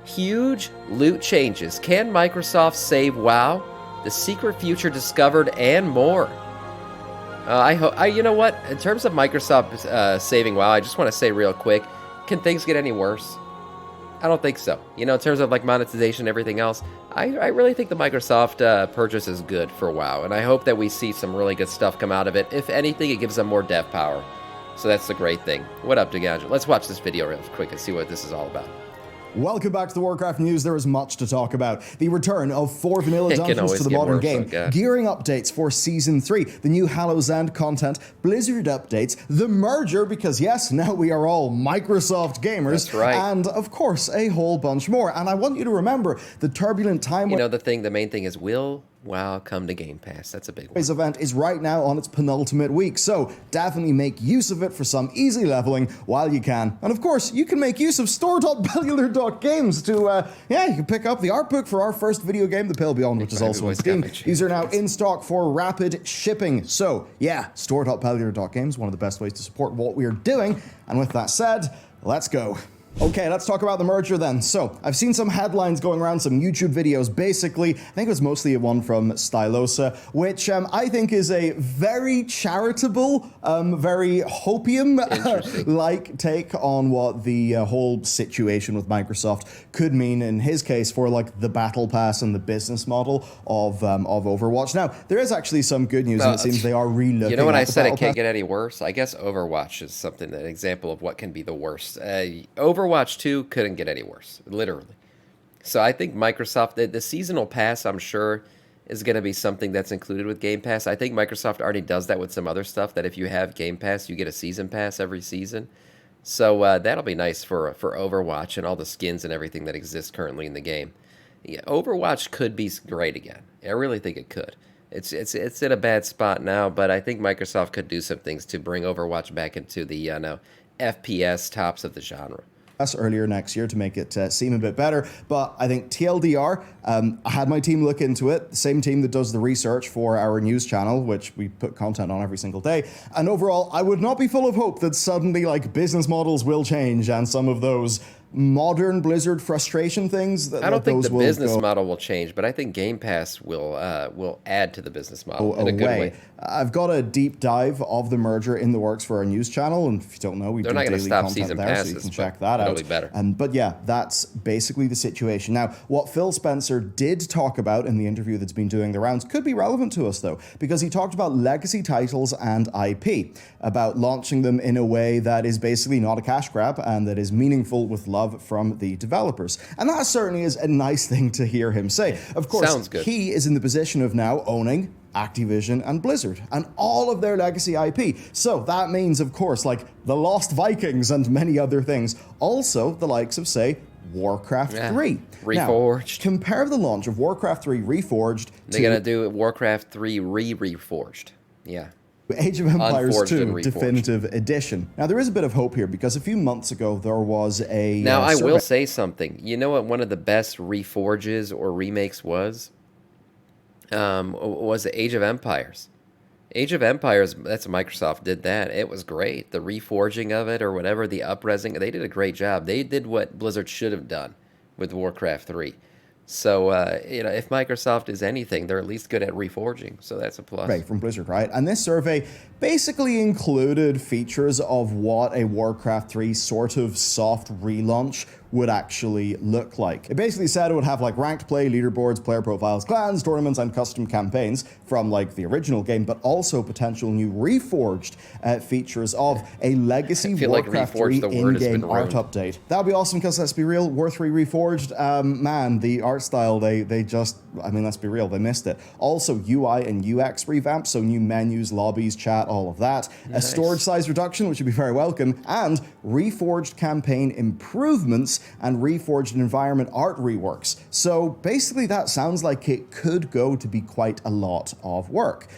Huge loot changes. Can Microsoft save WoW? The secret future discovered and more. You know what? In terms of Microsoft saving WoW, I just want to say real quick, can things get any worse? I don't think so. You know, in terms of like monetization and everything else, I really think the Microsoft purchase is good for WoW, and I hope that we see some really good stuff come out of it. If anything, it gives them more dev power. So that's the great thing. What up, Degadget? Let's watch this video real quick and see what this is all about. Welcome back to the Warcraft news. There is much to talk about. The return of 4 vanilla dungeons to the modern game, gearing updates for Season 3, the new Hallow's End content, Blizzard updates, the merger, because yes, now we are all Microsoft gamers, that's right, and of course, a whole bunch more. And I want you to remember the turbulent time... You know, the main thing is, will WoW come to Game Pass? That's a big one. This event is right now on its penultimate week, so definitely make use of it for some easy leveling while you can. And of course, you can make use of store.bellular.games to, you can pick up the art book for our first video game, The Pale Beyond, which is also on Steam. These are now in stock for rapid shipping. So yeah, store.bellular.games, one of the best ways to support what we are doing. And with that said, let's go. Okay, let's talk about the merger then. So, I've seen some headlines going around, some YouTube videos. Basically, I think it was mostly one from Stylosa, which I think is a very charitable, very hopium-like take on what the whole situation with Microsoft could mean, in his case, for like the Battle Pass and the business model of Overwatch. Now, there is actually some good news, and it seems they are relooking. You know, when I said it can't get any worse, I guess Overwatch is something, an example of what can be the worst. Overwatch 2 couldn't get any worse, literally. So I think Microsoft, the seasonal pass, I'm sure, is going to be something that's included with Game Pass. I think Microsoft already does that with some other stuff, that if you have Game Pass, you get a season pass every season. So that'll be nice for Overwatch and all the skins and everything that exists currently in the game. Yeah, Overwatch could be great again. I really think it could. It's in a bad spot now, but I think Microsoft could do some things to bring Overwatch back into the FPS tops of the genre earlier next year to make it seem a bit better. But I think TLDR, I had my team look into it, the same team that does the research for our news channel, which we put content on every single day. And overall, I would not be full of hope that suddenly like business models will change and some of those modern Blizzard frustration things. I don't think the business model will change, but I think Game Pass will add to the business model in a good way. I've got a deep dive of the merger in the works for our news channel, and if you don't know, we do daily content there, so you can check that out. Be better. But yeah, that's basically the situation. Now, what Phil Spencer did talk about in the interview that's been doing the rounds could be relevant to us, though, because he talked about legacy titles and IP, about launching them in a way that is basically not a cash grab and that is meaningful with love from the developers. And that certainly is a nice thing to hear him say. Of course, he is in the position of now owning Activision and Blizzard and all of their legacy IP. So that means, of course, like the Lost Vikings and many other things. Also, the likes of, say, Warcraft 3. Reforged. Now, compare the launch of Warcraft 3 Reforged They're going to do Warcraft 3 Reforged. Yeah. Age of Empires 2 Definitive Edition. Now, there is a bit of hope here because a few months ago there was a... Now, I will say something. You know what one of the best reforges or remakes was? Was the Age of Empires. Age of Empires, that's Microsoft did that. It was great. The reforging of it or whatever, the upresing, they did a great job. They did what Blizzard should have done with Warcraft 3. So, if Microsoft is anything, they're at least good at reforging. So that's a plus. Right, from Blizzard, right? And this survey basically included features of what a Warcraft 3 sort of soft relaunch would actually look like. It basically said it would have like ranked play, leaderboards, player profiles, clans, tournaments, and custom campaigns from like the original game, but also potential new reforged features of a legacy Warcraft 3 in-game art update. That would be awesome because, let's be real, War 3 Reforged, man, the art style, they just, I mean, let's be real, they missed it. Also, UI and UX revamp, so new menus, lobbies, chat, all of that. Nice. A storage size reduction, which would be very welcome, and reforged campaign improvements and reforged environment art reworks. So basically that sounds like it could go to be quite a lot of work.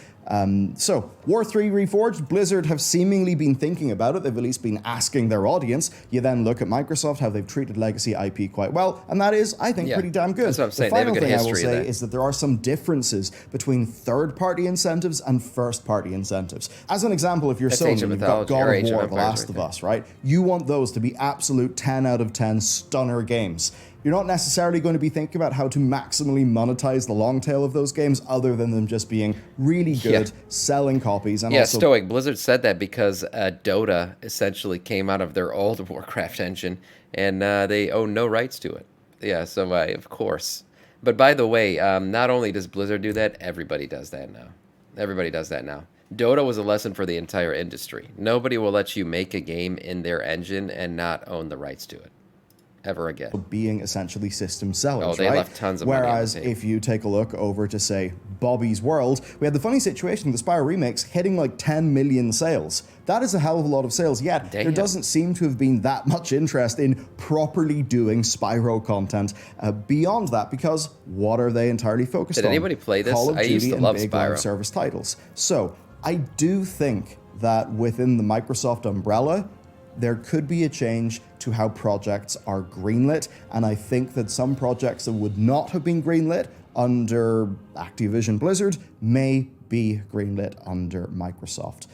So, War 3 Reforged, Blizzard have seemingly been thinking about it. They've at least been asking their audience. You then look at Microsoft, how they've treated legacy IP quite well, and that is, I think, pretty damn good. That's what I'm saying. The final thing I will say is that there are some differences between third-party incentives and first-party incentives. As an example, if you're Sony, you've got God of War, The Last of Us, right? You want those to be absolute 10 out of 10 stunner games. you're not necessarily going to be thinking about how to maximally monetize the long tail of those games other than them just being really good, selling copies. And also, Stoic. Blizzard said that because Dota essentially came out of their old Warcraft engine, and they own no rights to it. Yeah, so of course. But by the way, not only does Blizzard do that, everybody does that now. Everybody does that now. Dota was a lesson for the entire industry. Nobody will let you make a game in their engine and not own the rights to it. Ever again. Being essentially system sellers, Oh, they left tons of money on the Whereas table. if you take a look over to, say, Bobby's World, we had the funny situation with the Spyro remakes hitting like 10 million sales. That is a hell of a lot of sales, yet there doesn't seem to have been that much interest in properly doing Spyro content beyond that, because what are they entirely focused on? Did anybody play this? Call of I Duty used to and love big Spyro. live service titles. So I do think that within the Microsoft umbrella, there could be a change to how projects are greenlit, and I think that some projects that would not have been greenlit under Activision Blizzard may be greenlit under Microsoft.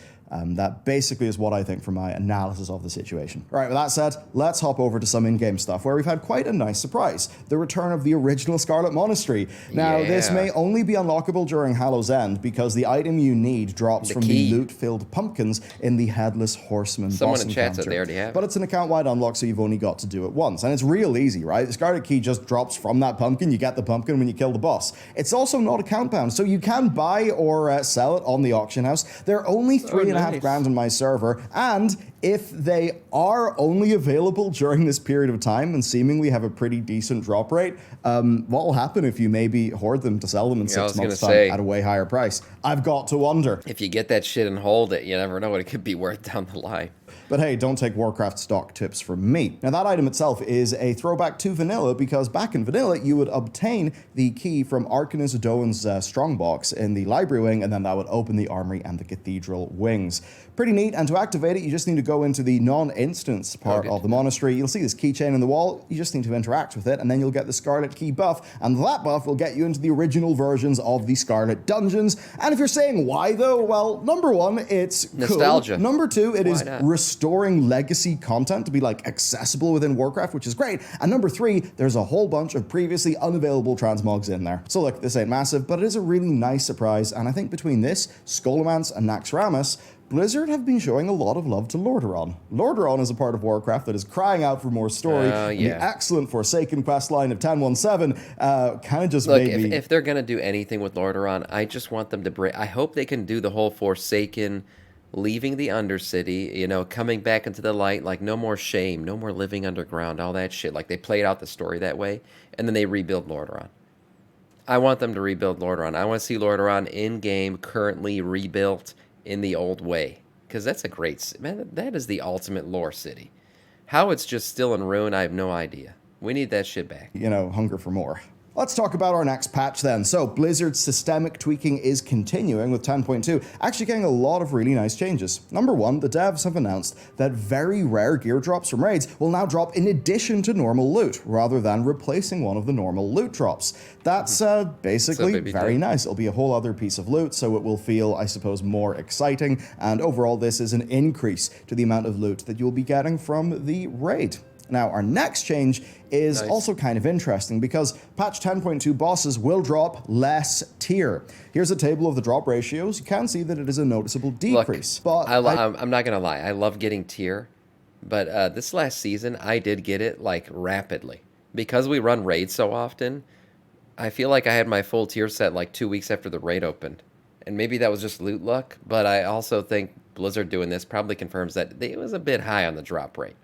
That basically is what I think from my analysis of the situation. All right, with that said, let's hop over to some in-game stuff where we've had quite a nice surprise. The return of the original Scarlet Monastery. Now, this may only be unlockable during Hallow's End because the item you need drops from the loot-filled pumpkins in the Headless Horseman boss in chat encounter. said they already have it. But it's an account-wide unlock, so you've only got to do it once. And it's real easy, right? The Scarlet Key just drops from that pumpkin. You get the pumpkin when you kill the boss. It's also not account-bound, so you can buy or sell it on the auction house. They're only $3.5 on my server, and if they are only available during this period of time and seemingly have a pretty decent drop rate, what will happen if you maybe hoard them to sell them in 6 months' time at a way higher price? I've got to wonder. If you get that shit and hold it, you never know what it could be worth down the line. But hey, don't take Warcraft stock tips from me. Now that item itself is a throwback to vanilla, because back in vanilla you would obtain the key from Arcanus Doan's strongbox in the library wing, and then that would open the armory and the cathedral wings. Pretty neat, and to activate it you just need to go into the non-instance part of the monastery. You'll see this keychain in the wall, you just need to interact with it, and then you'll get the Scarlet Key buff, and that buff will get you into the original versions of the Scarlet Dungeons. And if you're saying why though, well, number one, it's nostalgia. Cool. Number two, it is restoring legacy content to be like accessible within Warcraft, which is great. And number three, there's a whole bunch of previously unavailable transmogs in there. So look, this ain't massive, but it is a really nice surprise, and I think between this, Scholomance, and Naxxramas, Blizzard have been showing a lot of love to Lordaeron. Lordaeron is a part of Warcraft that is crying out for more story. And the excellent Forsaken questline of 1017 kind of just made me... If they're going to do anything with Lordaeron, I just want them to break... I hope they can do the whole Forsaken, leaving the Undercity, you know, coming back into the light, like no more shame, no more living underground, all that shit. Like they played out the story that way, and then they rebuild Lordaeron. I want them to rebuild Lordaeron. I want to see Lordaeron in-game, currently rebuilt in the old way, because that's a great... Man, that is the ultimate lore city. How it's just still in ruin, I have no idea. We need that shit back. You know, hunger for more. Let's talk about our next patch then. So Blizzard's systemic tweaking is continuing with 10.2, actually getting a lot of really nice changes. Number one, the devs have announced that very rare gear drops from raids will now drop in addition to normal loot, rather than replacing one of the normal loot drops. That's basically very nice. It'll be a whole other piece of loot, so it will feel, I suppose, more exciting, and overall this is an increase to the amount of loot that you'll be getting from the raid. Now, our next change is also kind of interesting, because patch 10.2 bosses will drop less tier. Here's a table of the drop ratios. You can see that it is a noticeable decrease. Look, I'm not going to lie. I love getting tier, but this last season, I did get it, like, rapidly. Because we run raids so often, I feel like I had my full tier set, like, 2 weeks after the raid opened. And maybe that was just loot luck, but I also think Blizzard doing this probably confirms that it was a bit high on the drop rate.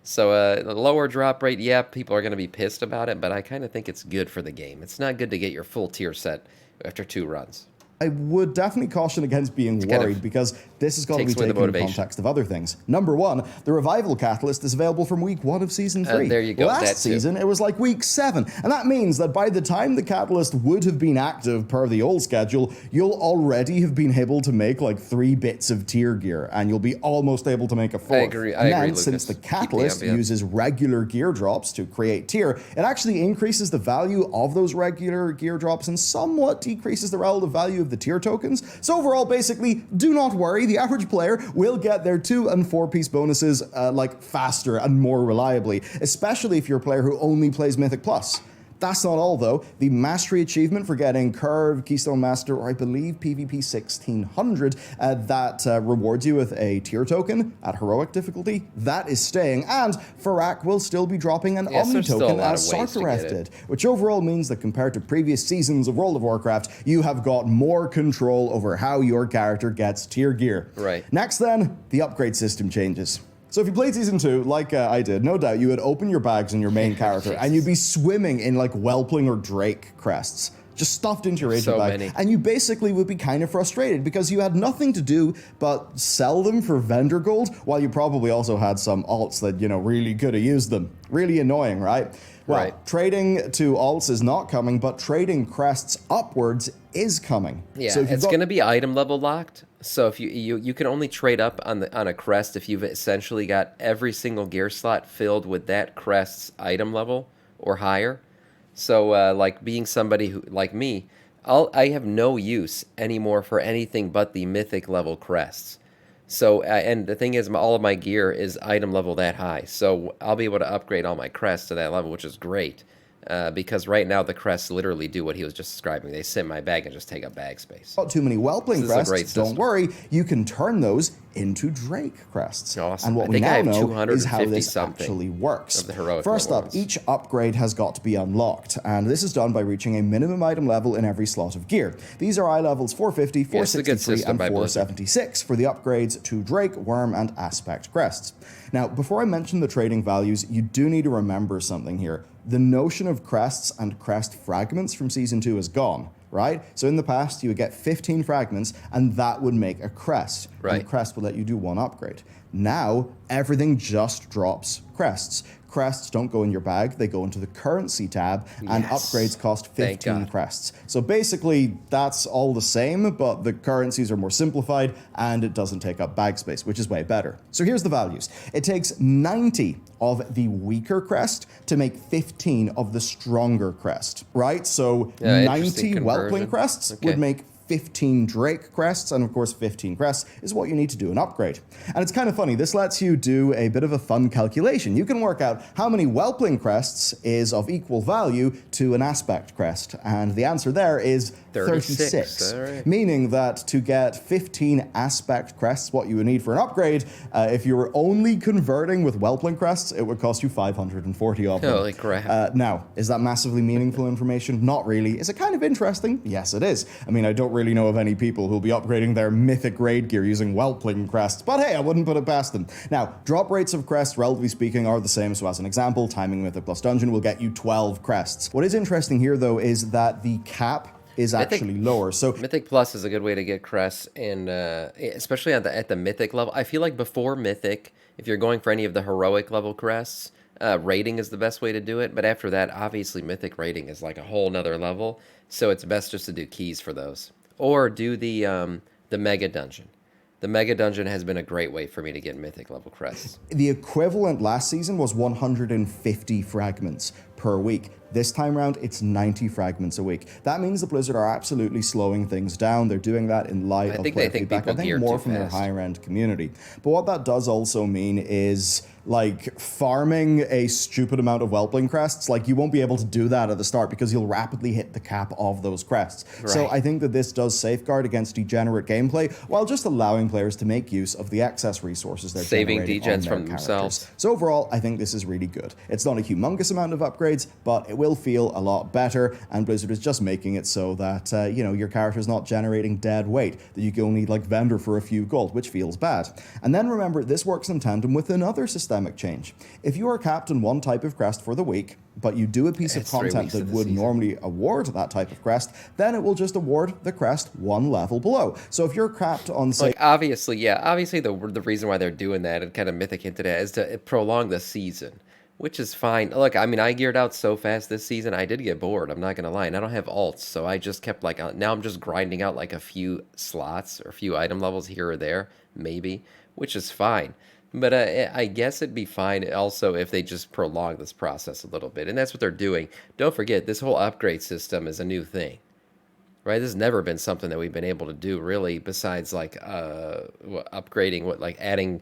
So the lower drop rate, yeah, people are going to be pissed about it, but I kind of think it's good for the game. It's not good to get your full tier set after 2 runs. I would definitely caution against being worried, because this is going to be taken in the context of other things. Number one, the Revival Catalyst is available from week 1 of Season 3. There you go. Last season, it was like week 7. And that means that by the time the Catalyst would have been active per the old schedule, you'll already have been able to make like 3 bits of tier gear, and you'll be almost able to make a 4th. I agree, Lucas. Since the Catalyst uses regular gear drops to create tier, it actually increases the value of those regular gear drops and somewhat decreases the relative value of the tier tokens. So overall, basically, do not worry. The average player will get their 2 and 4 piece bonuses like faster and more reliably, especially if you're a player who only plays Mythic Plus. That's not all, though. The mastery achievement for getting Curve, Keystone Master, or I believe PvP 1600, that rewards you with a tier token at heroic difficulty, that is staying. And Farak will still be dropping an Omni token as Sarkareth did, which overall means that compared to previous seasons of World of Warcraft, you have got more control over how your character gets tier gear. Right. Next, then, the upgrade system changes. So if you played Season 2, like I did, no doubt you would open your bags in your main character and you'd be swimming in like Whelpling or Drake crests, just stuffed into your agent bag. Many. And you basically would be kind of frustrated because you had nothing to do but sell them for vendor gold, while you probably also had some alts that, you know, really could have used them. Really annoying, right? Well, right. Trading to alts is not coming, but trading crests upwards is coming. Yeah, so it's going to be item level locked. So if you can only trade up on a crest if you've essentially got every single gear slot filled with that crest's item level or higher. So like being somebody who like me, I have no use anymore for anything but the mythic level crests. So and the thing is, all of my gear is item level that high. So I'll be able to upgrade all my crests to that level, which is great. Because right now the crests literally do what he was just describing. They sit in my bag and just take up bag space. Not too many Whelpling crests, don't worry. You can turn those into Drake crests. Awesome. And what we now know is how this actually works. First up, each upgrade has got to be unlocked, and this is done by reaching a minimum item level in every slot of gear. These are eye levels 450, 463, and 476 for the upgrades to Drake, Worm, and Aspect crests. Now, before I mention the trading values, you do need to remember something here. The notion of crests and crest fragments from Season 2 is gone, right? So in the past, you would get 15 fragments, and that would make a crest. Right. And the crest would let you do one upgrade. Now, everything just drops crests. Crests don't go in your bag, they go into the currency tab, and upgrades cost 15 crests. So basically, that's all the same, but the currencies are more simplified, and it doesn't take up bag space, which is way better. So here's the values. It takes 90 of the weaker crest to make 15 of the stronger crest, right? So 90 Whelpling crests would make 15 Drake crests, and of course 15 crests is what you need to do an upgrade. And it's kind of funny, this lets you do a bit of a fun calculation. You can work out how many Whelpling crests is of equal value to an Aspect crest, and the answer there is 36. Right. Meaning that to get 15 Aspect crests, what you would need for an upgrade, if you were only converting with Whelpling crests, it would cost you 540 of them. Holy crap. Now, is that massively meaningful information? Not really. Is it kind of interesting? Yes, it is. I mean, I don't really know of any people who'll be upgrading their mythic raid gear using Whelpling crests, but hey, I wouldn't put it past them. Now, drop rates of crests, relatively speaking, are the same. So as an example, timing Mythic plus Dungeon will get you 12 crests. What is interesting here, though, is that the cap is actually lower. So Mythic Plus is a good way to get crests, and especially at the Mythic level. I feel like before Mythic, if you're going for any of the heroic level crests, rating is the best way to do it. But after that, obviously Mythic rating is like a whole nother level. So it's best just to do keys for those, or do the Mega Dungeon. The Mega Dungeon has been a great way for me to get Mythic level crests. The equivalent last season was 150 fragments per week. This time around, it's 90 fragments a week. That means the Blizzard are absolutely slowing things down. They're doing that in light of player feedback. I think more from their higher end community. But what that does also mean is like farming a stupid amount of Whelpling crests. Like you won't be able to do that at the start because you'll rapidly hit the cap of those crests. Right. So I think that this does safeguard against degenerate gameplay while just allowing players to make use of the excess resources they're saving generating degens from themselves. So overall, I think this is really good. It's not a humongous amount of upgrades, but it will feel a lot better, and Blizzard is just making it so that your character's not generating dead weight, that you can only like vendor for a few gold, which feels bad. And then remember, this works in tandem with another systemic change. If you are capped on one type of crest for the week, but you do a piece of content that would normally award that type of crest, then it will just award the crest one level below. So if you're capped on, say... Like, obviously the reason why they're doing that, and kind of Mythic hinted at, is to prolong the season, which is fine. Look, I mean, I geared out so fast this season, I did get bored, I'm not going to lie, and I don't have alts, so I just kept, like, now I'm just grinding out, like, a few slots, or a few item levels here or there, maybe, which is fine. But I guess it'd be fine also if they just prolong this process a little bit. And that's what they're doing. Don't forget, this whole upgrade system is a new thing. right? This has never been something that we've been able to do really, besides like upgrading, like adding.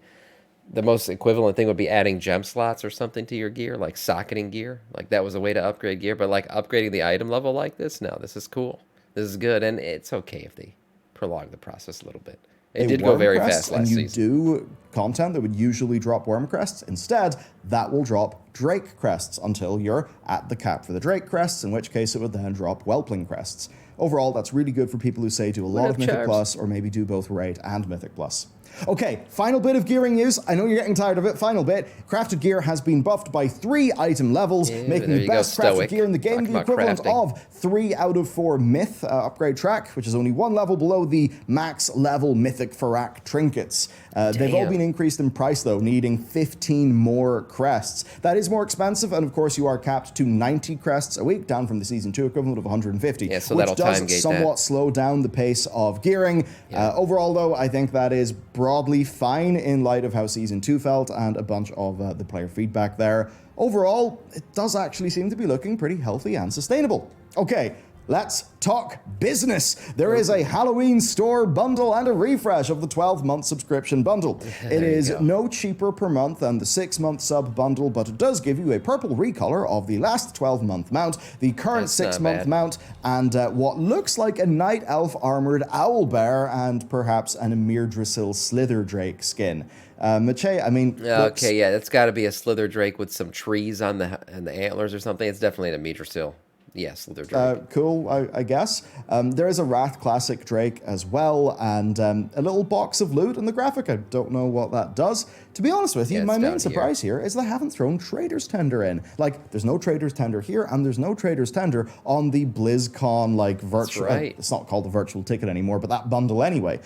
The most equivalent thing would be adding gem slots or something to your gear, like socketing gear. Like that was a way to upgrade gear, but like upgrading the item level like this, no, this is cool. This is good, and it's okay if they prolong the process a little bit. It did go very fast last season. And you do content that would usually drop worm crests. Instead, that will drop drake crests until you're at the cap for the drake crests, in which case it would then drop whelpling crests. Overall, that's really good for people who say do a lot of Mythic Plus, or maybe do both Raid and Mythic Plus. Okay, final bit of gearing news. I know you're getting tired of it. Final bit. Crafted gear has been buffed by 3 item levels, making the best crafted gear in the game the equivalent of 3 out of 4 myth upgrade track, which is only 1 level below the max level mythic Farak trinkets. They've all been increased in price, though, needing 15 more crests. That is more expensive, and of course you are capped to 90 crests a week, down from the Season 2 equivalent of 150, yeah, so which does somewhat slow down the pace of gearing. Yeah. Overall, though, I think that is broadly fine in light of how Season 2 felt and a bunch of the player feedback there. Overall, it does actually seem to be looking pretty healthy and sustainable. Okay, let's talk business. There is a Halloween store bundle and a refresh of the 12-month subscription bundle. It is no cheaper per month than the 6-month sub bundle, but it does give you a purple recolor of the last 12-month mount, the current 6-month mount, and what looks like a night elf armored owlbear and perhaps an Emir Drasil Slither Drake skin. Mache, I mean... Okay, yeah, that's got to be a Slither Drake with some trees on the antlers or something. It's definitely an Emir Drasil. Yes, Slither Drake. Cool, I guess. There is a Wrath Classic Drake as well, and a little box of loot in the graphic. I don't know what that does. To be honest with you, my main surprise here is they haven't thrown Trader's Tender in. Like, there's no Trader's Tender here, and there's no Trader's Tender on the BlizzCon, like, virtual... Right. It's not called the virtual ticket anymore, but that bundle anyway,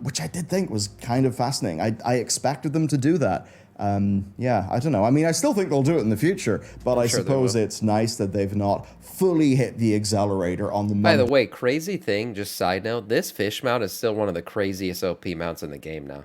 which I did think was kind of fascinating. I expected them to do that. Yeah, I don't know. I mean, I still think they'll do it in the future, but I suppose it's nice that they've not fully hit the accelerator on the mount. By the way, crazy thing, just side note, this fish mount is still one of the craziest OP mounts in the game now.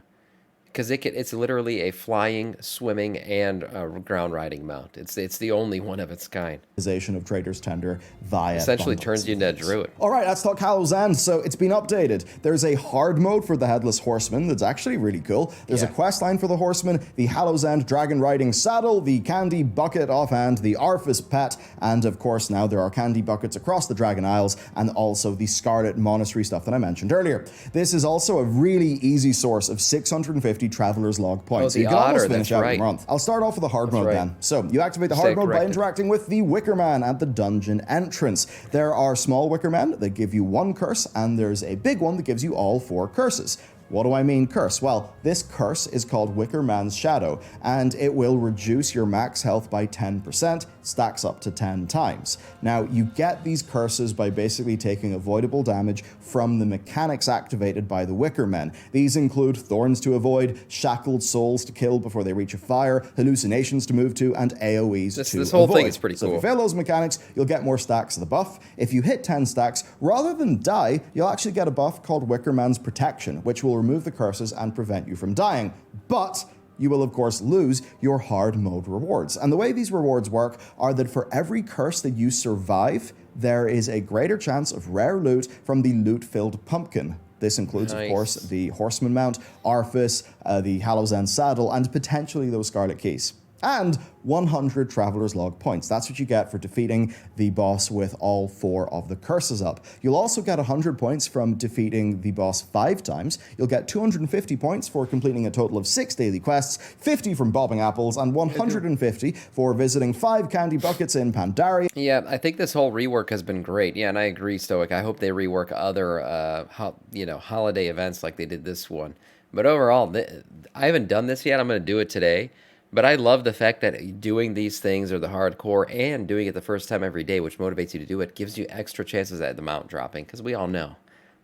Because it's literally a flying, swimming, and ground riding mount. It's the only one of its kind. Of Trader's Tender via essentially bundles. turns you into a druid. All right, let's talk Hallow's End. So it's been updated. There's a hard mode for the Headless Horseman that's actually really cool. There's a quest line for the Horseman, the Hallow's End Dragon Riding Saddle, the Candy Bucket Offhand, the Arfus Pet, and of course now there are candy buckets across the Dragon Isles, and also the Scarlet Monastery stuff that I mentioned earlier. This is also a really easy source of 650 Traveler's Log points. Oh, the you can otter, almost finish out right. your month. I'll start off with the hard mode then. So you activate the hard mode by interacting with the Wicker Man at the dungeon entrance. There are small Wicker Men that give you 1 curse, and there's a big one that gives you all 4 curses. What do I mean curse? Well, this curse is called Wicker Man's Shadow, and it will reduce your max health by 10%, stacks up to 10 times. Now, you get these curses by basically taking avoidable damage from the mechanics activated by the Wicker Men. These include thorns to avoid, shackled souls to kill before they reach a fire, hallucinations to move to, and AoEs to avoid. This whole thing is pretty cool. So if you fail those mechanics, you'll get more stacks of the buff. If you hit 10 stacks, rather than die, you'll actually get a buff called Wicker Man's Protection, which will remove the curses and prevent you from dying. But you will, of course, lose your hard mode rewards. And the way these rewards work are that for every curse that you survive, there is a greater chance of rare loot from the loot-filled pumpkin. This includes, of course, the Horseman Mount, Arfus, the Hallow's End Saddle, and potentially those Scarlet Keys. And 100 Traveler's Log points. That's what you get for defeating the boss with all 4 of the curses up. You'll also get 100 points from defeating the boss 5 times. You'll get 250 points for completing a total of 6 daily quests, 50 from bobbing apples, and 150 for visiting 5 candy buckets in Pandaria. Yeah, I think this whole rework has been great. Yeah, and I agree, Stoic. I hope they rework other, holiday events like they did this one. But overall, I haven't done this yet. I'm going to do it today. But I love the fact that doing these things or the hardcore and doing it the first time every day, which motivates you to do it, gives you extra chances at the mount dropping. Because we all know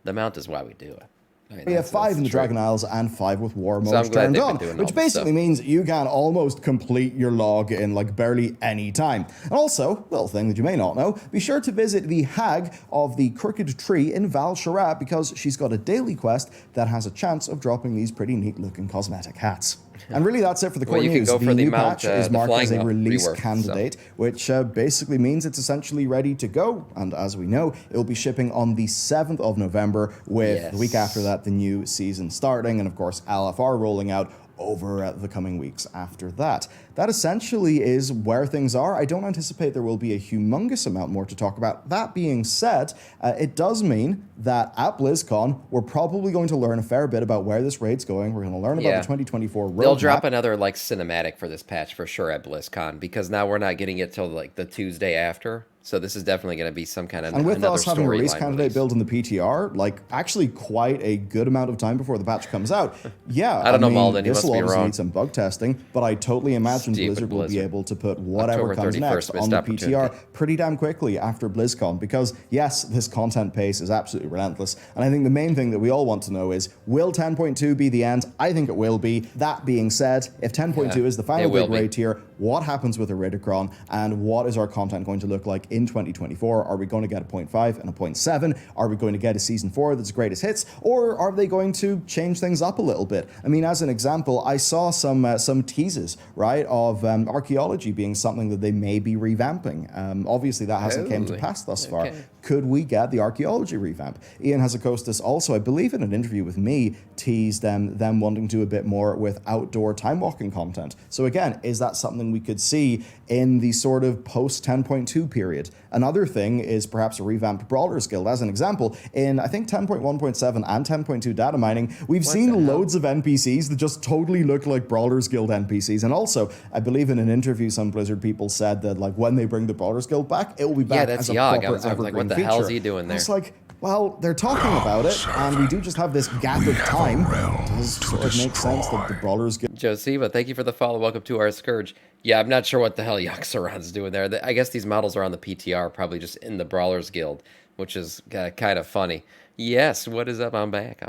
the mount is why we do it. Right, we have 5 in the Dragon Isles and 5 with War mode turned on, which basically means you can almost complete your log in like barely any time. And also, little thing that you may not know, be sure to visit the Hag of the Crooked Tree in Val Sharat because she's got a daily quest that has a chance of dropping these pretty neat looking cosmetic hats. And really, that's it for the core Well, you can news. go The for the new mount, patch is the marked as flying a mount release rework, so. candidate, which basically means it's essentially ready to go. And as we know, it will be shipping on the 7th of November, with the week after that, the new season starting, and of course, LFR rolling out over the coming weeks after that. That essentially is where things are. I don't anticipate there will be a humongous amount more to talk about. That being said, it does mean that at BlizzCon, we're probably going to learn a fair bit about where this raid's going. We're going to learn about the 2024 roadmap. They'll drop another like cinematic for this patch for sure at BlizzCon, because now we're not getting it till like the Tuesday after. So this is definitely going to be some kind of and with us having a release candidate build in the PTR, like actually quite a good amount of time before the patch comes out. Yeah, I don't know, Malden. You this must will be obviously wrong. need some bug testing, but I totally imagine Stupid Blizzard will be able to put whatever October comes 31st, next on missed the opportunity. PTR pretty damn quickly after BlizzCon, because yes, this content pace is absolutely relentless. And I think the main thing that we all want to know is, will 10.2 be the end? I think it will be. That being said, if 10.2 is the final big raid tier, what happens with Iridicron, and what is our content going to look like in 2024? Are we going to get a 0.5 and a 0.7? Are we going to get a Season 4 that's greatest hits? Or are they going to change things up a little bit? I mean, as an example, I saw some teases, right, of archaeology being something that they may be revamping. Obviously, that hasn't came to pass thus far. Could we get the archaeology revamp? Ian Hazakostas also, I believe in an interview with me, teased them wanting to do a bit more with outdoor time walking content. So again, is that something we could see in the sort of post 10.2 period? Another thing is perhaps a revamped Brawlers Guild. As an example, in I think 10.1.7 and 10.2 data mining, we've seen loads of NPCs that just totally look like Brawlers Guild NPCs. And also, I believe in an interview, some Blizzard people said that like when they bring the Brawlers Guild back, it will be back as a proper evergreen what the feature. hell's he doing there? It's like, well, they're talking about it, and we do just have this gap of time. It does sort of make sense that the Brawlers Guild... Josiva, thank you for the follow. Welcome to our Scourge. Yeah, I'm not sure what the hell Yaxaron's doing there. I guess these models are on the PTR, probably just in the Brawlers Guild, which is kind of funny. Yes, what is up? I'm back.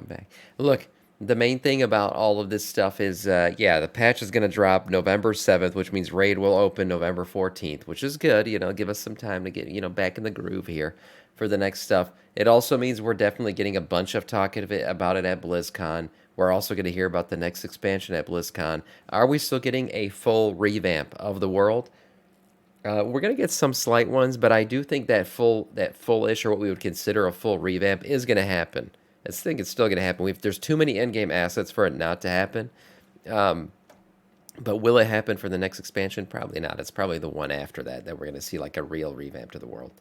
Look, the main thing about all of this stuff is, the patch is going to drop November 7th, which means Raid will open November 14th, which is good. You know, give us some time to get, back in the groove here for the next stuff. It also means we're definitely getting a bunch of talk about it at BlizzCon. We're also going to hear about the next expansion at BlizzCon. Are we still getting a full revamp of the world? We're going to get some slight ones, but I do think that full-ish, or what we would consider a full revamp, is going to happen. I think it's still going to happen. There's too many endgame assets for it not to happen. But will it happen for the next expansion? Probably not. It's probably the one after that we're going to see like a real revamp to the world.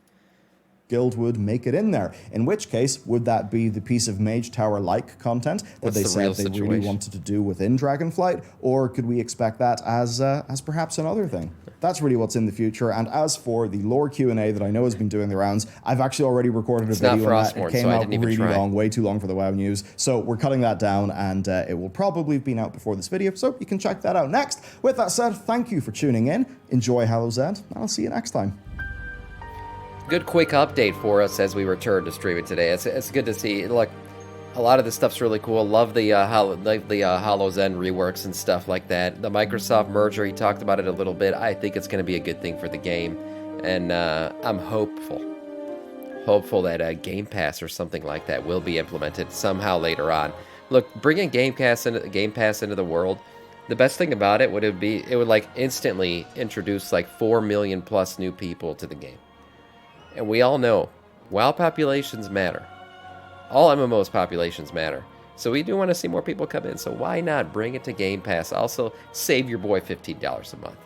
Guild would make it in there. In which case, would that be the piece of Mage Tower-like content that they said they really wanted to do within Dragonflight, or could we expect that as perhaps another thing? That's really what's in the future. And as for the lore Q&A that I know has been doing the rounds, I've actually already recorded a video on that. It came out really long, way too long for the WoW news. So we're cutting that down, and it will probably have been out before this video, so you can check that out next. With that said, thank you for tuning in. Enjoy Hallow's End, and I'll see you next time. Good quick update for us as we return to streaming today. It's good to see. Look, a lot of this stuff's really cool. Love the Hallow's End reworks and stuff like that. The Microsoft merger, he talked about it a little bit. I think it's going to be a good thing for the game, and I'm hopeful that Game Pass or something like that will be implemented somehow later on. Look, bringing Game Pass into the world. The best thing about it would like instantly introduce like 4 million plus new people to the game. And we all know, WoW populations matter. All MMOs populations matter. So we do want to see more people come in. So why not bring it to Game Pass? Also, save your boy $15 a month.